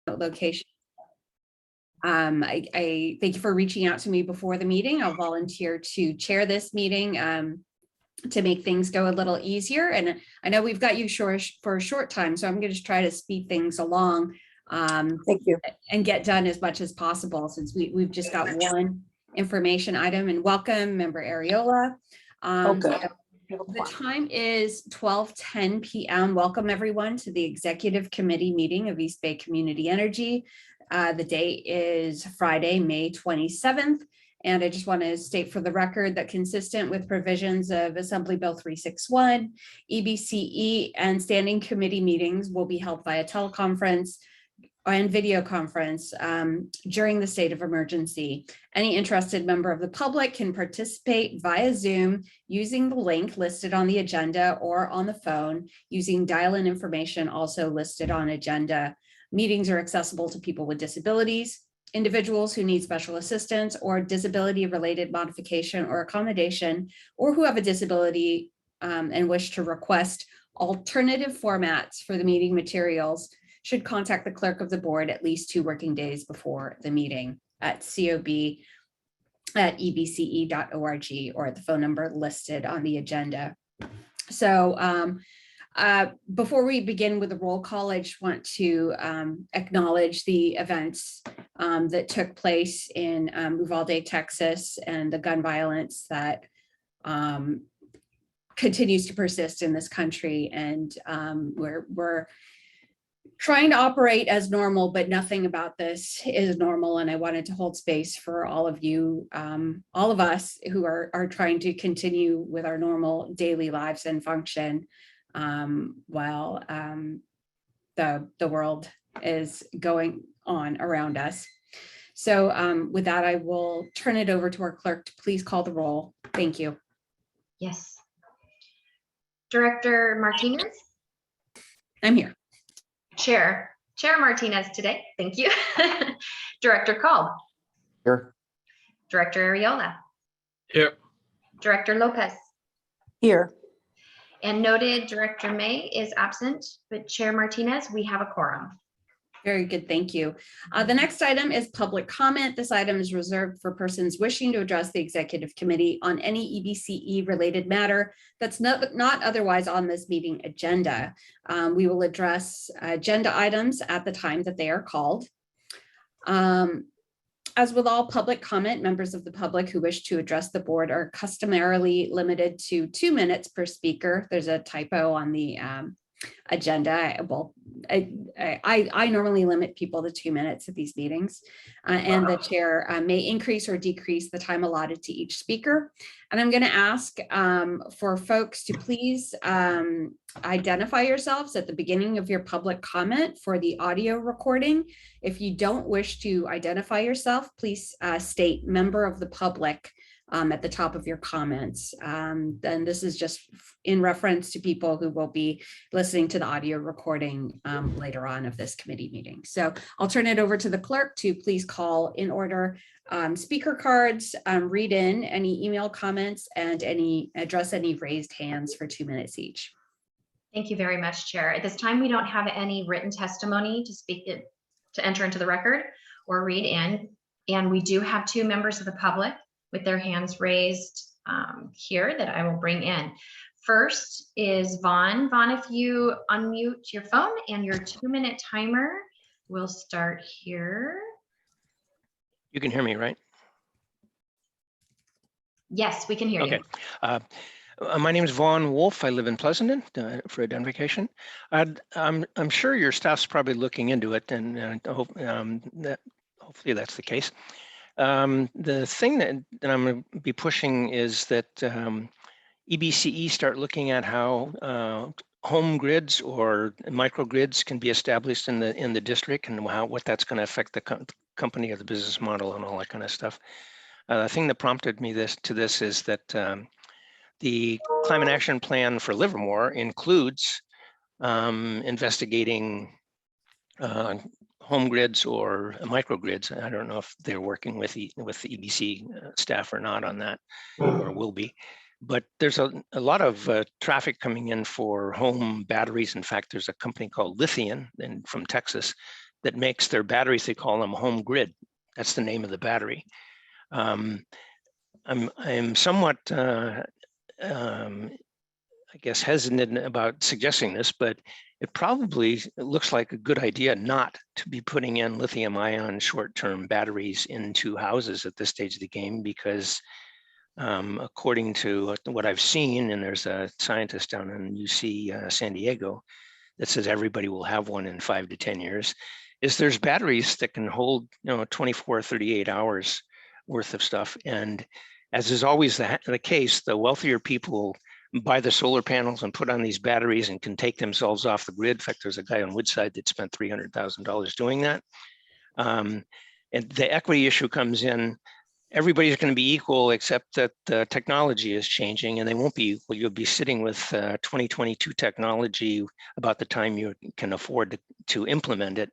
location. I thank you for reaching out to me before the meeting. I'll volunteer to chair this meeting to make things go a little easier. And I know we've got you for a short time, so I'm going to try to speed things along. Thank you. And get done as much as possible, since we've just got one information item. And welcome, Member Ariola. Okay. The time is 12:10 p.m. Welcome everyone to the Executive Committee meeting of East Bay Community Energy. The date is Friday, May 27th. And I just want to state for the record that, consistent with provisions of Assembly Bill 361, EBCE and standing committee meetings will be held via teleconference and video conference during the state of emergency. Any interested member of the public can participate via Zoom using the link listed on the agenda, or on the phone using dial-in information also listed on agenda. Meetings are accessible to people with disabilities, individuals who need special assistance or disability-related modification or accommodation, or who have a disability and wish to request alternative formats for the meeting materials, should contact the clerk of the board at least 2 working days before the meeting at cob@ebce.org or at the phone number listed on the agenda. So before we begin with the roll call, I just want to acknowledge the events that took place in Uvalde, Texas, and the gun violence that continues to persist in this country. And we're trying to operate as normal, but nothing about this is normal. And I wanted to hold space for all of you, all of us who are trying to continue with our normal daily lives and function while the world is going on around us. So with that, I will turn it over to our clerk to please call the roll. Thank you. Yes. Director Martinez? I'm here. Chair Martinez today. Thank you. Director Kolb? Here. Director Ariola? Here. Director Lopez? Here. And noted Director May is absent, but Chair Martinez, we have a quorum. Very good, thank you. The next item is public comment. This item is reserved for persons wishing to address the executive committee on any EBCE related matter that's not otherwise on this meeting agenda. We will address agenda items at the time that they are called. As with all public comment, members of the public who wish to address the board are customarily limited to 2 minutes per speaker. There's a typo on the agenda. Well, I normally limit people to 2 minutes at these meetings, and the chair may increase or decrease the time allotted to each speaker. And I'm going to ask for folks to please identify yourselves at the beginning of your public comment for the audio recording. If you don't wish to identify yourself, please state member of the public at the top of your comments. Then this is just in reference to people who will be listening to the audio recording later on of this committee meeting. So I'll turn it over to the clerk to please call in order speaker cards, read in any email comments, and address any raised hands for 2 minutes each. Thank you very much, Chair. At this time, we don't have any written testimony to enter into the record or read in. And we do have 2 members of the public with their hands raised here that I will bring in. First is Vaughn. Vaughn, if you unmute your phone, and your 2-minute timer will start here. You can hear me, right? Yes, we can hear you. Okay. My name is Vaughn Wolf. I live in Pleasanton for identification. I'm sure your staff's probably looking into it, and I hope hopefully that's the case. The thing that I'm going to be pushing is that EBCE start looking at how home grids or microgrids can be established in the district, and what that's going to affect the company or the business model and all that kind of stuff. The thing that prompted me to this is that the Climate Action Plan for Livermore includes investigating home grids or microgrids. I don't know if they're working with the EBC staff or not on that, or will be. But there's a lot of traffic coming in for home batteries. In fact, there's a company called Lithium from Texas that makes their batteries, they call them home grid. That's the name of the battery. I'm somewhat, I guess, hesitant about suggesting this, but it probably looks like a good idea not to be putting in lithium-ion short-term batteries into houses at this stage of the game, because according to what I've seen, and there's a scientist down in UC San Diego that says everybody will have one in 5 to 10 years, is there's batteries that can hold 24, 38 hours worth of stuff. And as is always the case, the wealthier people buy the solar panels and put on these batteries and can take themselves off the grid. In fact, there's a guy on Woodside that spent $300,000 doing that. And the equity issue comes in. Everybody's going to be equal, except that the technology is changing, and they won't be equal. You'll be sitting with 2022 technology about the time you can afford to implement it,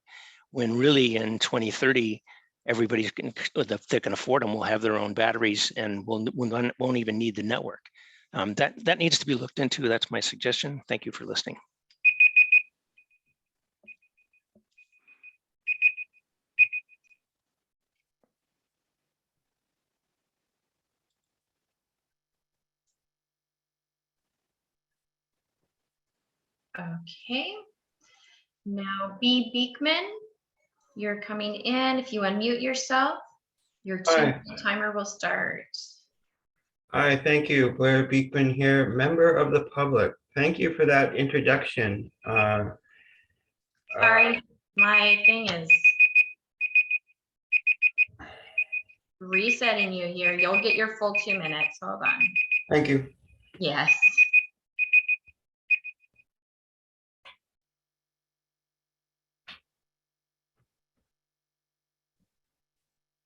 when really in 2030, everybody's if they can afford them will have their own batteries and won't even need the network. That needs to be looked into. That's my suggestion. Thank you for listening. Okay. Now, B. Beekman, you're coming in. If you unmute yourself, your timer will start. Hi, thank you. Blair Beekman here, member of the public. Thank you for that introduction. Sorry, my thing is resetting you here. You'll get your full 2 minutes. Hold on. Thank you. Yes.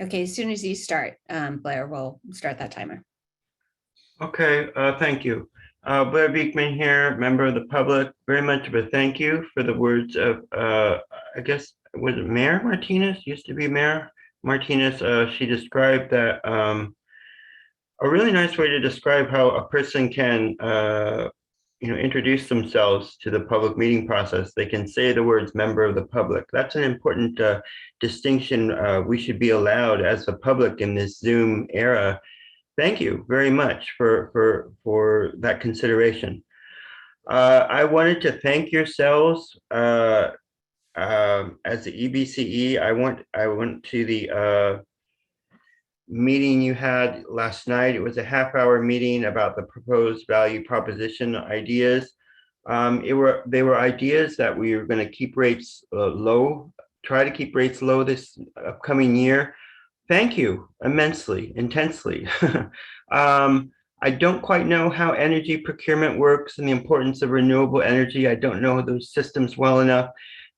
Okay, as soon as you start, Blair, we'll start that timer. Okay, thank you. Blair Beekman here, member of the public. Very much of a thank you for the words of, I guess, was it Mayor Martinez? Used to be Mayor Martinez. She described that a really nice way to describe how a person can, introduce themselves to the public meeting process. They can say the words member of the public. That's an important distinction we should be allowed as the public in this Zoom era. Thank you very much for that consideration. I wanted to thank yourselves as the EBCE. I went to the meeting you had last night. It was a half-hour meeting about the proposed value proposition ideas. They were ideas that we were going to keep rates low, try to keep rates low this upcoming year. Thank you immensely, intensely. I don't quite know how energy procurement works and the importance of renewable energy. I don't know those systems well enough,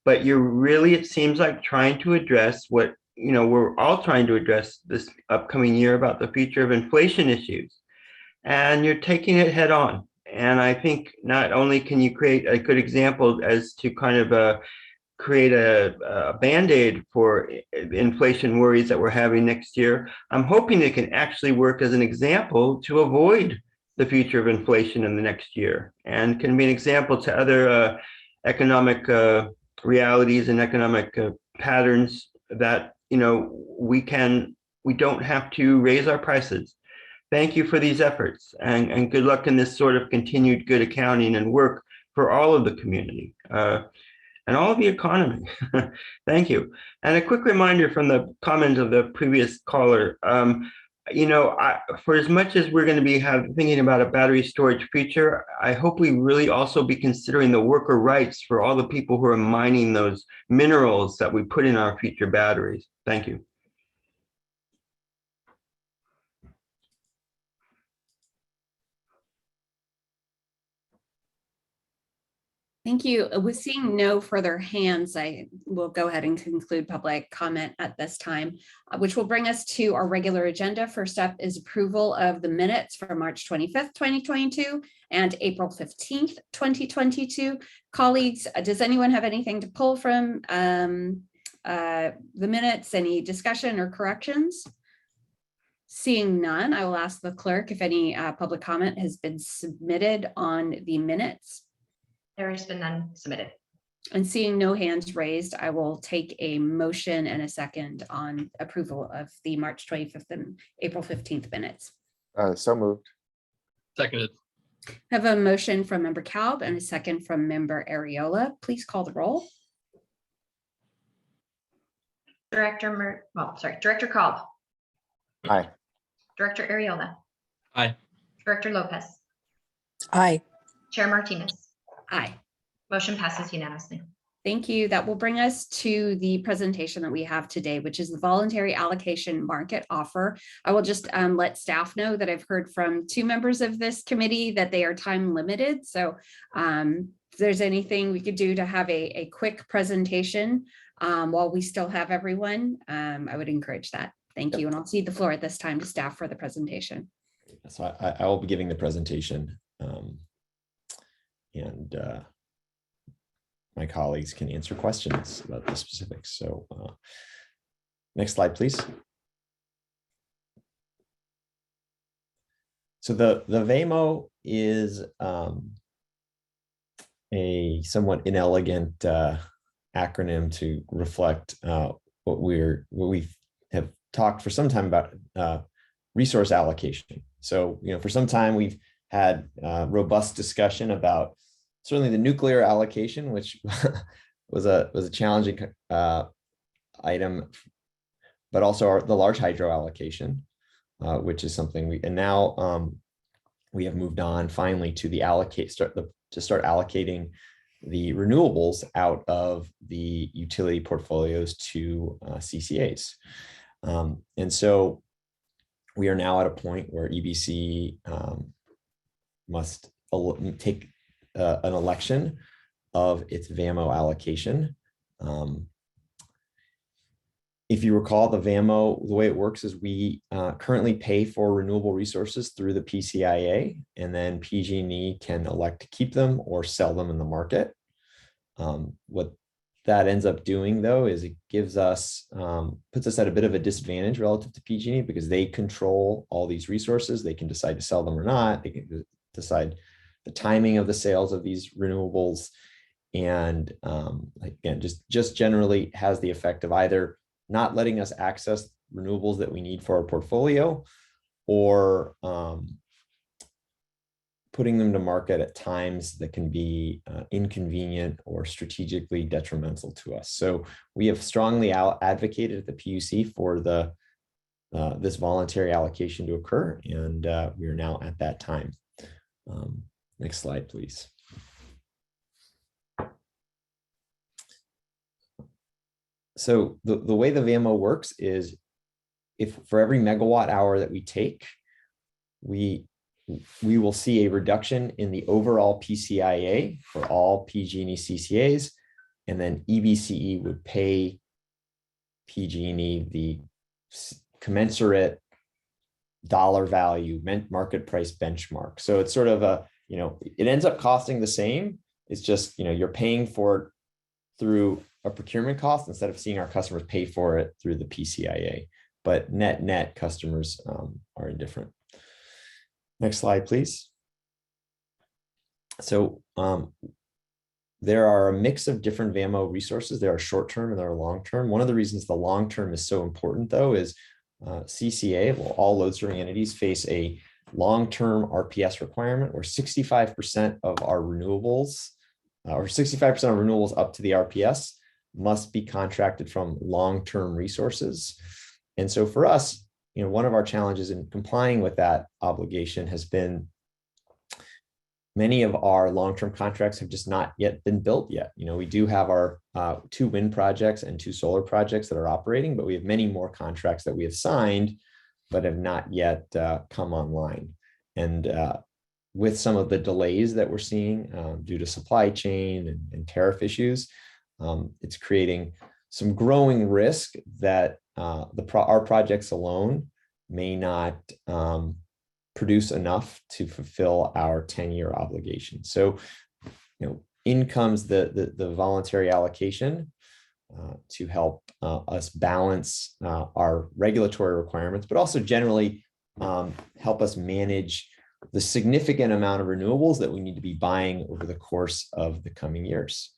but you're really, it seems like, trying to address what we're all trying to address this upcoming year about the future of inflation issues. And you're taking it head on. And I think not only can you create a good example as to kind of create a Band-Aid for inflation worries that we're having next year, I'm hoping it can actually work as an example to avoid the future of inflation in the next year, and can be an example to other economic realities and economic patterns that we don't have to raise our prices. Thank you for these efforts, and good luck in this sort of continued good accounting and work for all of the community and all of the economy. Thank you. And a quick reminder from the comment of the previous caller, for as much as we're going to be thinking about a battery storage future, I hope we really also be considering the worker rights for all the people who are mining those minerals that we put in our future batteries. Thank you. Thank you. With seeing no further hands, I will go ahead and conclude public comment at this time, which will bring us to our regular agenda. First up is approval of the minutes for March 25th, 2022 and April 15th, 2022. Colleagues, does anyone have anything to pull from the minutes? Any discussion or corrections? Seeing none, I will ask the clerk if any public comment has been submitted on the minutes. There has been none submitted. And seeing no hands raised, I will take a motion and a second on approval of the March 25th and April 15th minutes. So moved. Seconded. I have a motion from member Kalb and a second from member Ariola. Please call the roll. Director Kalb, Aye. Director Ariola, Aye. Director Lopez, Aye. Chair Martinez. Aye. Motion passes unanimously. Thank you. That will bring us to the presentation that we have today, which is the voluntary allocation market offer. I will just let staff know that I've heard from 2 members of this committee that they are time limited. So if there's anything we could do to have a quick presentation while we still have everyone, I would encourage that. Thank you. And I'll cede the floor at this time to staff for the presentation. So I will be giving the presentation, and my colleagues can answer questions about the specifics. So next slide, please. So the VAMO is a somewhat inelegant acronym to reflect what we have talked for some time about resource allocation. So, for some time we've had robust discussion about certainly the nuclear allocation, which was a challenging item, but also the large hydro allocation, which is something we have moved on finally to start allocating the renewables out of the utility portfolios to CCAs. And so we are now at a point where EBC must take an election of its VAMO allocation. If you recall, the VAMO, the way it works is we currently pay for renewable resources through the PCIA, and then PG&E can elect to keep them or sell them in the market. What that ends up doing, though, is it gives us, puts us at a bit of a disadvantage relative to PG&E because they control all these resources. They can decide to sell them or not. They can decide the timing of the sales of these renewables. And again, just generally has the effect of either not letting us access renewables that we need for our portfolio, or putting them to market at times that can be inconvenient or strategically detrimental to us. So we have strongly advocated at the PUC for this voluntary allocation to occur, and we are now at that time. Next slide, please. So the way the VAMO works is, if for every megawatt hour that we take, we will see a reduction in the overall PCIA for all PG&E CCAs, and then EBCE would pay PG&E the commensurate dollar value market price benchmark. So it's sort of it ends up costing the same. It's just, you're paying for it through a procurement cost instead of seeing our customers pay for it through the PCIA. But net customers are indifferent. Next slide, please. So there are a mix of different VAMO resources. There are short-term and there are long-term. One of the reasons the long-term is so important, though, is CCA, all load-serving entities, face a long-term RPS requirement where 65% of our renewables, or 65% of renewables up to the RPS, must be contracted from long-term resources. And so for us, one of our challenges in complying with that obligation has been many of our long-term contracts have just not yet been built yet. We do have our 2 wind projects and 2 solar projects that are operating, but we have many more contracts that we have signed but have not yet come online. And with some of the delays that we're seeing due to supply chain and tariff issues, it's creating some growing risk that our projects alone may not produce enough to fulfill our 10-year obligation. So, in comes the voluntary allocation to help us balance our regulatory requirements, but also generally help us manage the significant amount of renewables that we need to be buying over the course of the coming years.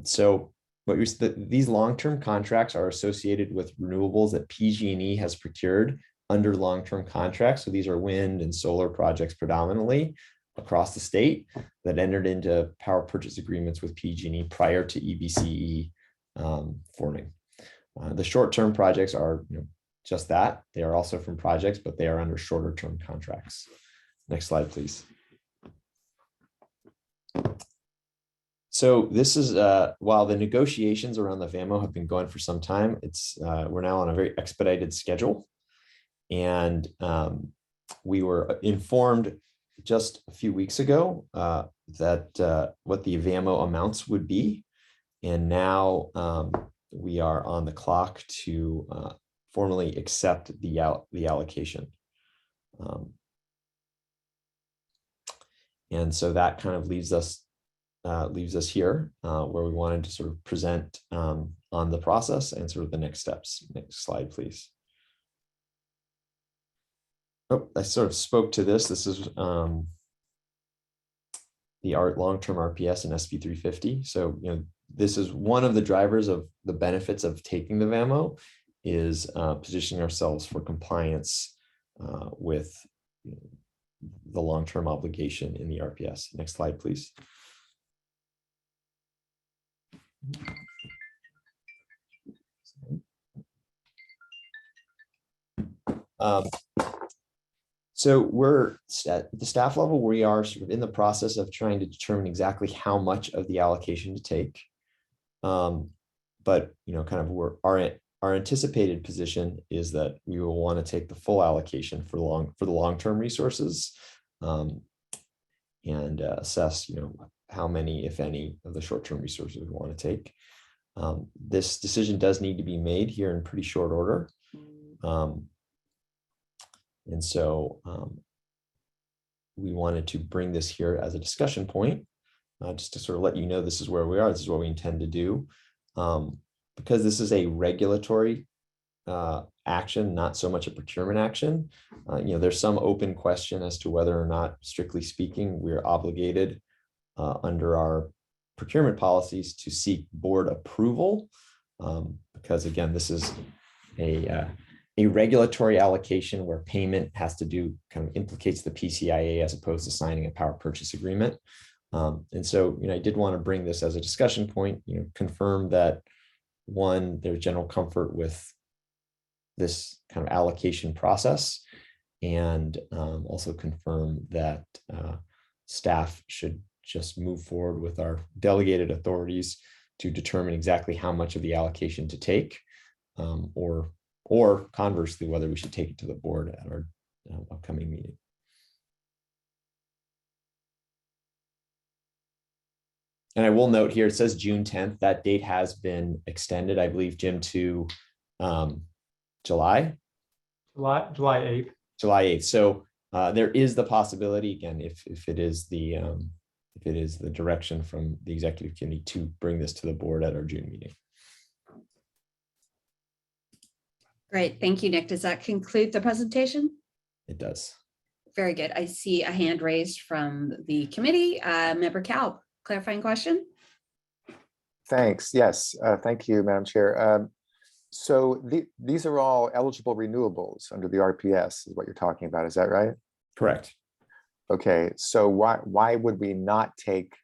So these long-term contracts are associated with renewables that PG&E has procured under long-term contracts. So these are wind and solar projects predominantly across the state that entered into power purchase agreements with PG&E prior to EBCE forming. The short-term projects are just that. They are also from projects, but they are under shorter-term contracts. Next slide, please. So this is while the negotiations around the VAMO have been going for some time, we're now on a very expedited schedule. And we were informed just a few weeks ago that what the VAMO amounts would be. And now we are on the clock to formally accept the allocation. And so that kind of leaves us here where we wanted to sort of present on the process and sort of the next steps. Next slide, please. Oh, I sort of spoke to this. This is the long-term RPS and SB 350. So, this is one of the drivers of the benefits of taking the VAMO is positioning ourselves for compliance with the long-term obligation in the RPS. Next slide, please. So we're at the staff level, we are sort of in the process of trying to determine exactly how much of the allocation to take. But kind of our anticipated position is that we will want to take the full allocation for the long-term resources and assess how many, if any, of the short-term resources we want to take. This decision does need to be made here in pretty short order. And so we wanted to bring this here as a discussion point, just to sort of let you know this is where we are, this is what we intend to do. Because this is a regulatory action, not so much a procurement action. There's some open question as to whether or not, strictly speaking, we're obligated under our procurement policies to seek board approval. Because again, this is a regulatory allocation where payment has to do kind of implicates the PCIA as opposed to signing a power purchase agreement. And so, I did want to bring this as a discussion point, confirm that one, there's general comfort with this kind of allocation process, and also confirm that staff should just move forward with our delegated authorities to determine exactly how much of the allocation to take, or conversely, whether we should take it to the board at our upcoming meeting. And I will note here, it says June 10th. That date has been extended, I believe, Jim, to July 8th. July 8th. So there is the possibility, again, if it is the direction from the executive committee to bring this to the board at our June meeting. Great, thank you, Nick. Does that conclude the presentation? It does. Very good. I see a hand raised from the committee. Member Kalb, clarifying question? Thanks. Yes. Thank you, Madam Chair. So these are all eligible renewables under the RPS is what you're talking about. Is that right? Correct. Okay. So why would we not take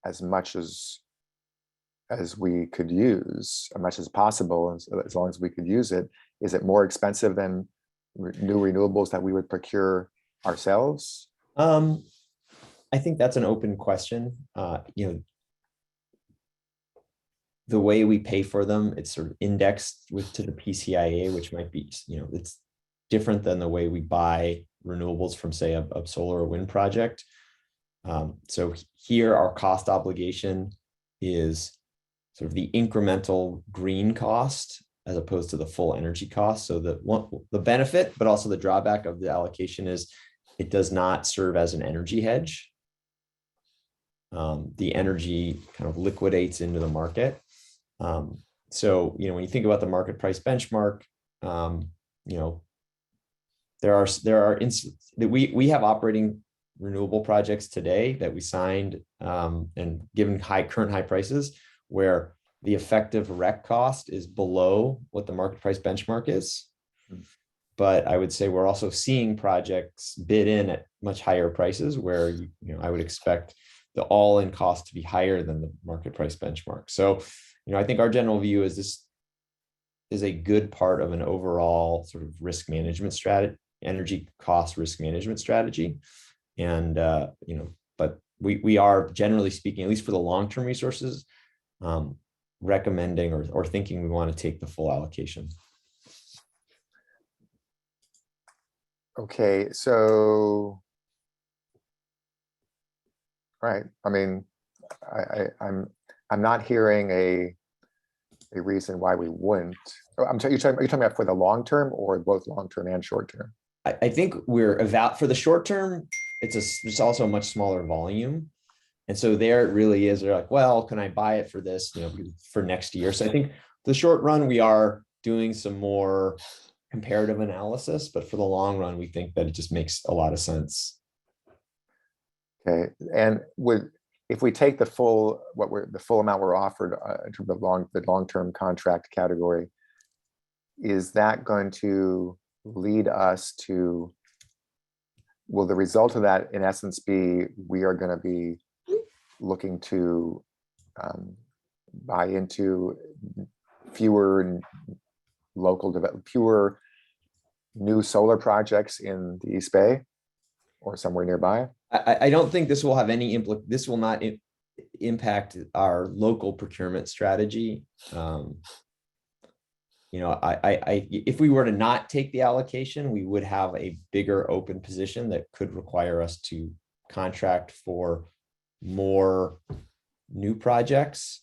as much as we could use, as much as possible, as long as we could use it? Is it more expensive than new renewables that we would procure ourselves? I think that's an open question. The way we pay for them, it's sort of indexed to the PCIA, which might be, it's different than the way we buy renewables from, say, a solar or wind project. So here, our cost obligation is sort of the incremental green cost as opposed to the full energy cost. So the benefit, but also the drawback of the allocation is it does not serve as an energy hedge. The energy kind of liquidates into the market. So, when you think about the market price benchmark, we have operating renewable projects today that we signed, and given current high prices, where the effective rec cost is below what the market price benchmark is. But I would say we're also seeing projects bid in at much higher prices where I would expect the all-in cost to be higher than the market price benchmark. So, I think our general view is this is a good part of an overall sort of risk management strategy, energy cost risk management strategy. And, but we are generally speaking, at least for the long-term resources, recommending or thinking we want to take the full allocation. Okay, so, right. I mean, I'm not hearing a reason why we wouldn't. Oh, are you talking about for the long term or both long term and short term? I think for the short term, it's also a much smaller volume. And so there it really is, they're like, well, can I buy it for this, for next year? So I think the short run, we are doing some more comparative analysis, but for the long run, we think that it just makes a lot of sense. Okay, and if we take the full amount we're offered in terms of the long-term contract category, is that going to lead us to? Will the result of that, in essence, be we are going to be looking to buy into fewer fewer new solar projects in the East Bay or somewhere nearby? I don't think this will have any this will not impact our local procurement strategy. If we were to not take the allocation, we would have a bigger open position that could require us to contract for more new projects.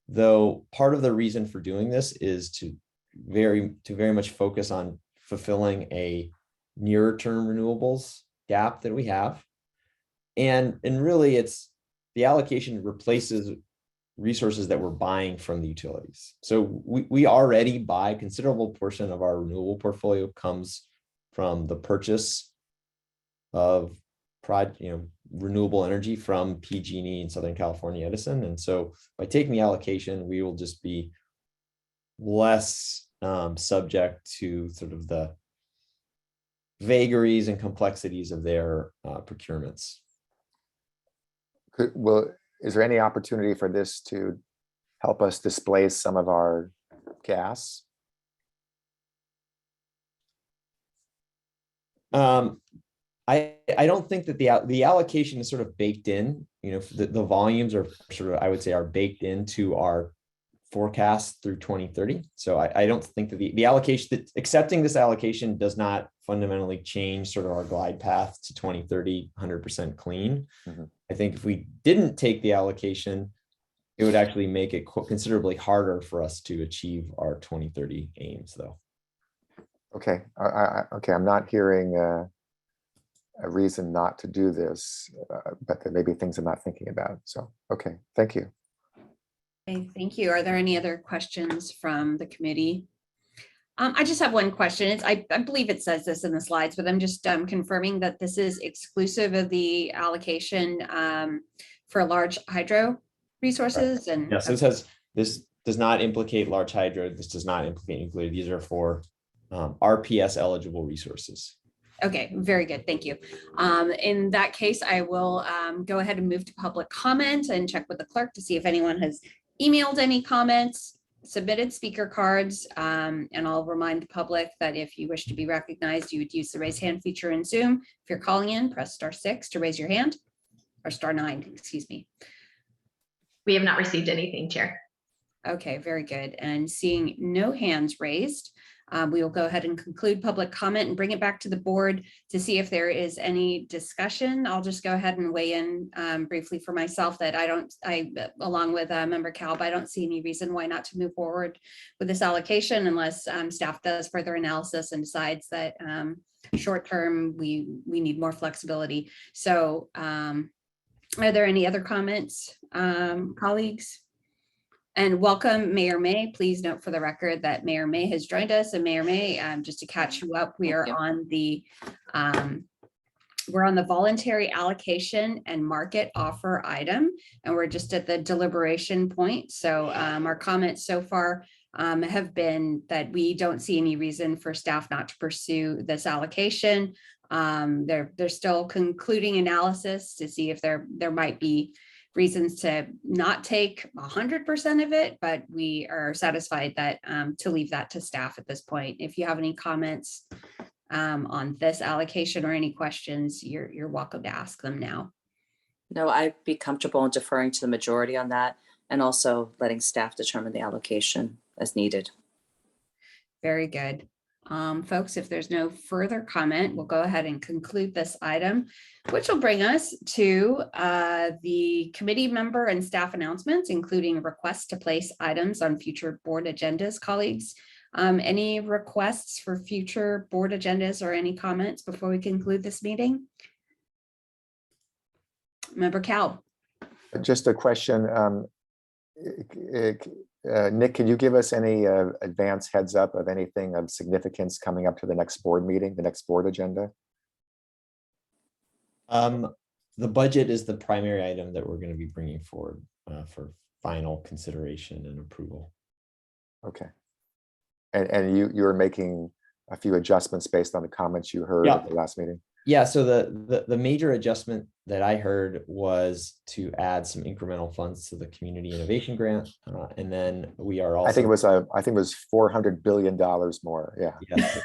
Though part of the reason for doing this is to very much focus on fulfilling a nearer term renewables gap that we have. And really it's the allocation replaces resources that we're buying from the utilities. So we already buy a considerable portion of our renewable portfolio comes from the purchase of renewable energy from PG&E in Southern California Edison. And so by taking the allocation, we will just be less subject to sort of the vagaries and complexities of their procurements. Is there any opportunity for this to help us displace some of our gas? I don't think that the allocation is sort of baked in. The volumes are sort of, I would say, are baked into our forecast through 2030. So I don't think that the allocation, that accepting this allocation does not fundamentally change sort of our glide path to 2030 100% clean. Mm-hmm. I think if we didn't take the allocation, it would actually make it considerably harder for us to achieve our 2030 aims, though. Okay, okay. I'm not hearing a reason not to do this, but there may be things I'm not thinking about. So, okay, thank you. Okay, thank you. Are there any other questions from the committee? I just have one question. I believe it says this in the slides, but I'm just confirming that this is exclusive of the allocation for large hydro resources. Right. And yes, it says this does not implicate large hydro. This does not implicate nuclear. These are for RPS eligible resources. Okay, very good. Thank you. In that case, I will go ahead and move to public comment and check with the clerk to see if anyone has emailed any comments, submitted speaker cards, and I'll remind the public that if you wish to be recognized, you would use the raise hand feature in Zoom. If you're calling in, press *6 to raise your hand, or *9, excuse me. We have not received anything, Chair. Okay, very good. And seeing no hands raised, we will go ahead and conclude public comment and bring it back to the board to see if there is any discussion. I'll just go ahead and weigh in briefly for myself that along with Member Kalb, I don't see any reason why not to move forward with this allocation unless staff does further analysis and decides that short term we need more flexibility. So are there any other comments, colleagues? And welcome, Mayor May. Please note for the record that Mayor May has joined us. And Mayor May, just to catch you up, we are on the We're on the voluntary allocation and market offer item, and we're just at the deliberation point. So our comments so far have been that we don't see any reason for staff not to pursue this allocation. They're still concluding analysis to see if there might be reasons to not take 100% of it, but we are satisfied that to leave that to staff at this point. If you have any comments on this allocation or any questions, you're welcome to ask them now. No, I'd be comfortable in deferring to the majority on that and also letting staff determine the allocation as needed. Very good. Folks, if there's no further comment, we'll go ahead and conclude this item, which will bring us to the committee member and staff announcements, including requests to place items on future board agendas. Colleagues, any requests for future board agendas or any comments before we conclude this meeting? Member Cal. Just a question. Nick, can you give us any advance heads up of anything of significance coming up to the next board meeting, the next board agenda? The budget is the primary item that we're going to be bringing forward for final consideration and approval. Okay. And you're making a few adjustments based on the comments you heard at the last meeting? Yeah, so the major adjustment that I heard was to add some incremental funds to the community innovation grant, and then we are also. I think it was $400 billion more. Yeah.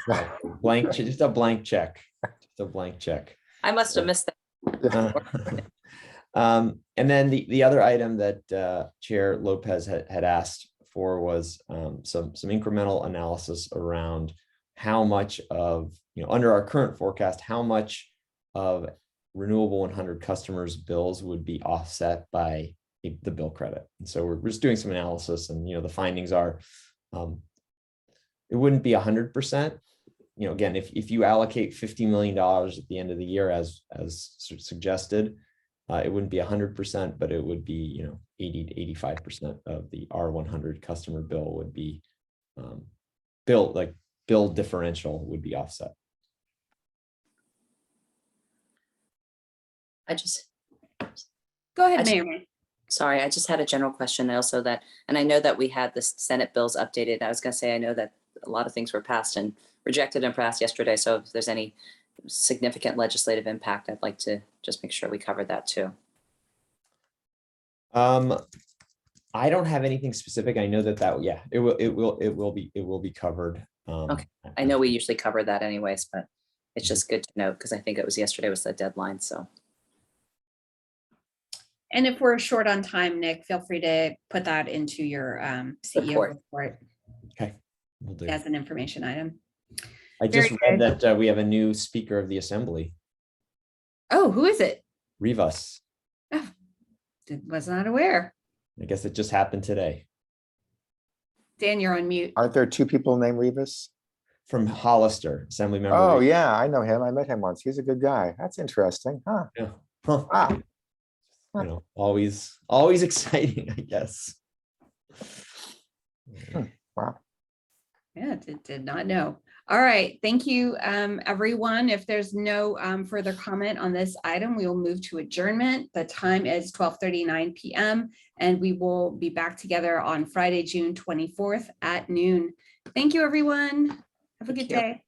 Yeah, blank, just a blank check, just a blank check. I must have missed that. And then the other item that Chair Lopez had asked for was some incremental analysis around how much of, under our current forecast, how much of Renewable 100 customers' bills would be offset by the bill credit. And so we're just doing some analysis, and the findings are it wouldn't be 100%. Again, if you allocate $50 million at the end of the year as suggested, it wouldn't be 100%, but it would be 80 to 85% of the R100 customer bill would be bill differential would be offset. Go ahead, Mayor. Sorry, I just had a general question also and I know that we had the Senate bills updated. I was going to say, I know that a lot of things were passed and rejected and passed yesterday. So if there's any significant legislative impact, I'd like to just make sure we cover that too. I don't have anything specific. I know that it will be covered. Okay. I know we usually cover that anyways, but it's just good to know because I think it was yesterday was the deadline. So. And if we're short on time, Nick, feel free to put that into your CEO report. Okay, we'll do. As an information item. I just read that we have a new Speaker of the Assembly. Oh, who is it? Rivas. Oh, was not aware. I guess it just happened today. Dan, you're on mute. Aren't there two people named Rivas? From Hollister, Assembly member. Oh, Rivas. yeah, I know him. I met him once. He's a good guy. That's interesting, huh? Yeah. Huh. Wow. Always exciting, I guess. Wow. Yeah, did not know. All right, thank you, everyone. If there's no further comment on this item, we will move to adjournment. The time is 12:39 p.m. and we will be back together on Friday, June 24th at noon. Thank you, everyone. Have a good day.